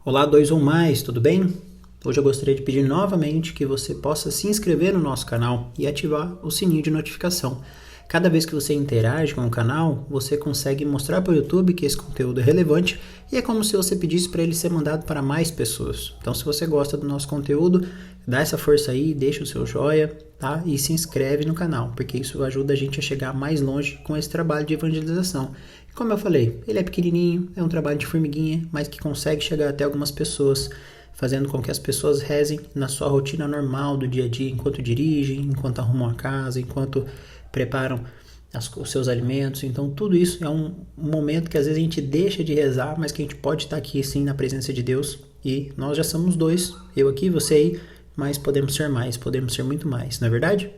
Olá, dois ou mais, tudo bem? Hoje eu gostaria de pedir novamente que você possa se inscrever no nosso canal e ativar o sininho de notificação. Cada vez que você interage com o canal, você consegue mostrar para o YouTube que esse conteúdo é relevante e é como se você pedisse para ele ser mandado para mais pessoas. Então, se você gosta do nosso conteúdo, dá essa força aí, deixa o seu joia, tá? E se inscreve no canal, porque isso ajuda a gente a chegar mais longe com esse trabalho de evangelização. Como eu falei, ele é pequenininho, é um trabalho de formiguinha, mas que consegue chegar até algumas pessoas, fazendo com que as pessoas rezem na sua rotina normal do dia a dia, enquanto dirigem, enquanto arrumam a casa, enquanto preparam os seus alimentos. Então tudo isso é um momento que às vezes a gente deixa de rezar, mas que a gente pode estar aqui sim na presença de Deus. E nós já somos dois, eu aqui, você aí, mas podemos ser mais, podemos ser muito mais, não é verdade?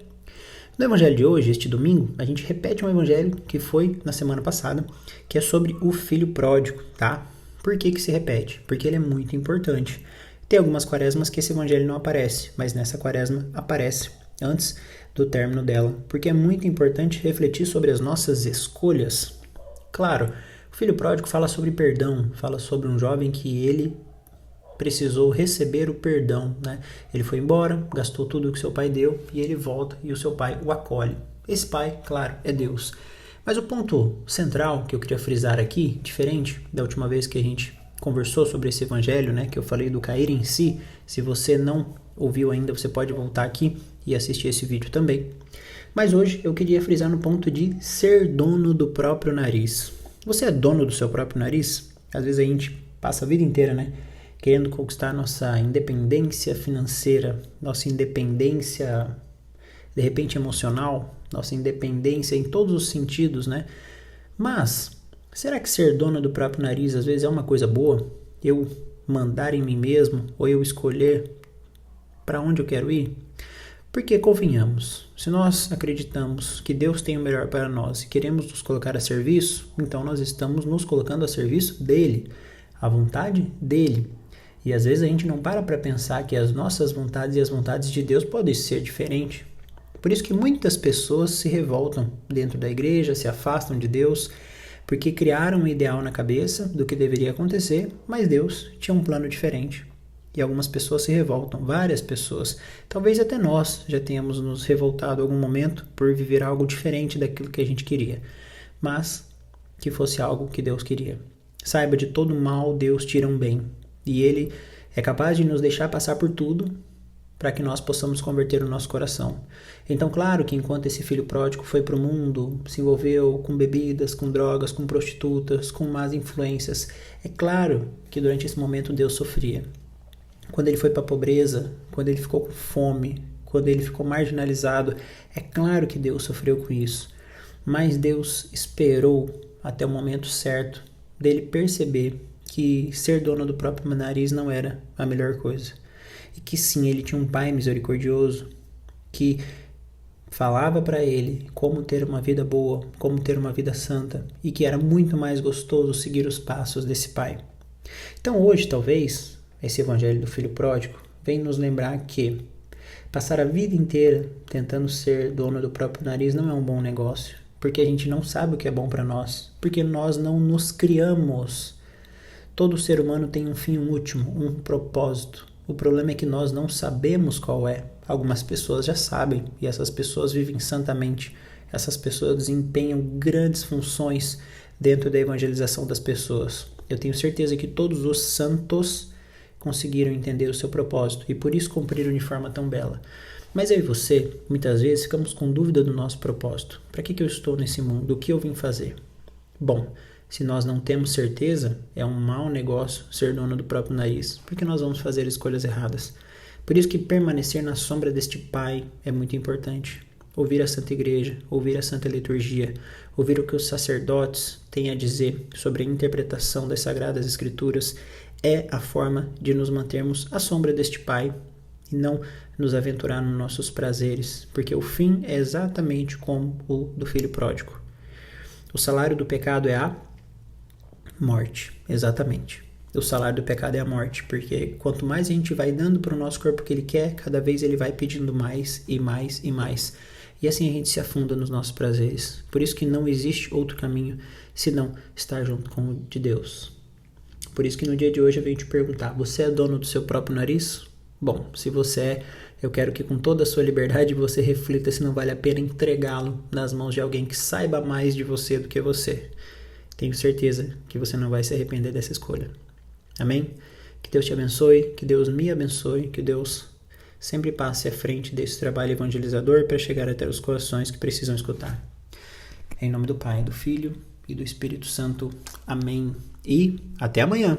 No evangelho de hoje, este domingo, a gente repete um evangelho que foi na semana passada, que é sobre o filho pródigo, tá? Por que se repete? Porque ele é muito importante. Tem algumas quaresmas que esse evangelho não aparece, mas nessa quaresma aparece antes do término dela, porque é muito importante refletir sobre as nossas escolhas. Claro, o filho pródigo fala sobre perdão, fala sobre um jovem que ele precisou receber o perdão, né? Ele foi embora, gastou tudo que seu pai deu e ele volta e o seu pai o acolhe. Esse pai, claro, é Deus. Mas o ponto central que eu queria frisar aqui, diferente da última vez que a gente conversou sobre esse evangelho, né, que eu falei do cair em si, se você não ouviu ainda, você pode voltar aqui e assistir esse vídeo também. Mas hoje eu queria frisar no ponto de ser dono do próprio nariz. Você é dono do seu próprio nariz? Às vezes a gente passa a vida inteira, né, querendo conquistar nossa independência financeira, nossa independência, de repente, emocional, nossa independência em todos os sentidos, né? Mas, será que ser dono do próprio nariz às vezes é uma coisa boa? Eu mandar em mim mesmo, ou eu escolher para onde eu quero ir? Porque, convenhamos, se nós acreditamos que Deus tem o melhor para nós e queremos nos colocar a serviço, então nós estamos nos colocando a serviço dele, à vontade dele. E às vezes a gente não para pensar que as nossas vontades e as vontades de Deus podem ser diferentes. Por isso que muitas pessoas se revoltam dentro da igreja, se afastam de Deus, porque criaram um ideal na cabeça do que deveria acontecer, mas Deus tinha um plano diferente. E algumas pessoas se revoltam, várias pessoas. Talvez até nós já tenhamos nos revoltado em algum momento por viver algo diferente daquilo que a gente queria. Mas que fosse algo que Deus queria. Saiba, de todo mal Deus tira um bem. E Ele é capaz de nos deixar passar por tudo para que nós possamos converter o nosso coração. Então, claro que enquanto esse filho pródigo foi para o mundo, se envolveu com bebidas, com drogas, com prostitutas, com más influências, é claro que durante esse momento Deus sofria. Quando ele foi para a pobreza, quando ele ficou com fome, quando ele ficou marginalizado, é claro que Deus sofreu com isso. Mas Deus esperou até o momento certo dele perceber que ser dono do próprio nariz não era a melhor coisa. E que sim, ele tinha um pai misericordioso que falava para ele como ter uma vida boa, como ter uma vida santa, e que era muito mais gostoso seguir os passos desse pai. Então hoje, talvez, esse evangelho do filho pródigo vem nos lembrar que passar a vida inteira tentando ser dono do próprio nariz não é um bom negócio, porque a gente não sabe o que é bom para nós, porque nós não nos criamos. Todo ser humano tem um fim último, um propósito. O problema é que nós não sabemos qual é. Algumas pessoas já sabem e essas pessoas vivem santamente. Essas pessoas desempenham grandes funções dentro da evangelização das pessoas. Eu tenho certeza que todos os santos conseguiram entender o seu propósito e por isso cumpriram de forma tão bela. Mas eu e você, muitas vezes, ficamos com dúvida do nosso propósito. Para que eu estou nesse mundo? O que eu vim fazer? Bom, se nós não temos certeza, é um mau negócio ser dono do próprio nariz, porque nós vamos fazer escolhas erradas. Por isso que permanecer na sombra deste Pai é muito importante. Ouvir a Santa Igreja, ouvir a Santa Liturgia, ouvir o que os sacerdotes têm a dizer sobre a interpretação das Sagradas Escrituras é a forma de nos mantermos à sombra deste Pai e não nos aventurar nos nossos prazeres, porque o fim é exatamente como o do filho pródigo. O salário do pecado é a morte, exatamente. O salário do pecado é a morte, porque quanto mais a gente vai dando para o nosso corpo o que ele quer, cada vez ele vai pedindo mais e mais e mais. E assim a gente se afunda nos nossos prazeres. Por isso que não existe outro caminho senão estar junto com o de Deus. Por isso que no dia de hoje eu venho te perguntar, você é dono do seu próprio nariz? Bom, se você é, eu quero que com toda a sua liberdade você reflita se não vale a pena entregá-lo nas mãos de alguém que saiba mais de você do que você. Tenho certeza que você não vai se arrepender dessa escolha. Amém? Que Deus te abençoe, que Deus me abençoe, que Deus sempre passe à frente desse trabalho evangelizador para chegar até os corações que precisam escutar. Em nome do Pai, do Filho e do Espírito Santo. Amém. E até amanhã.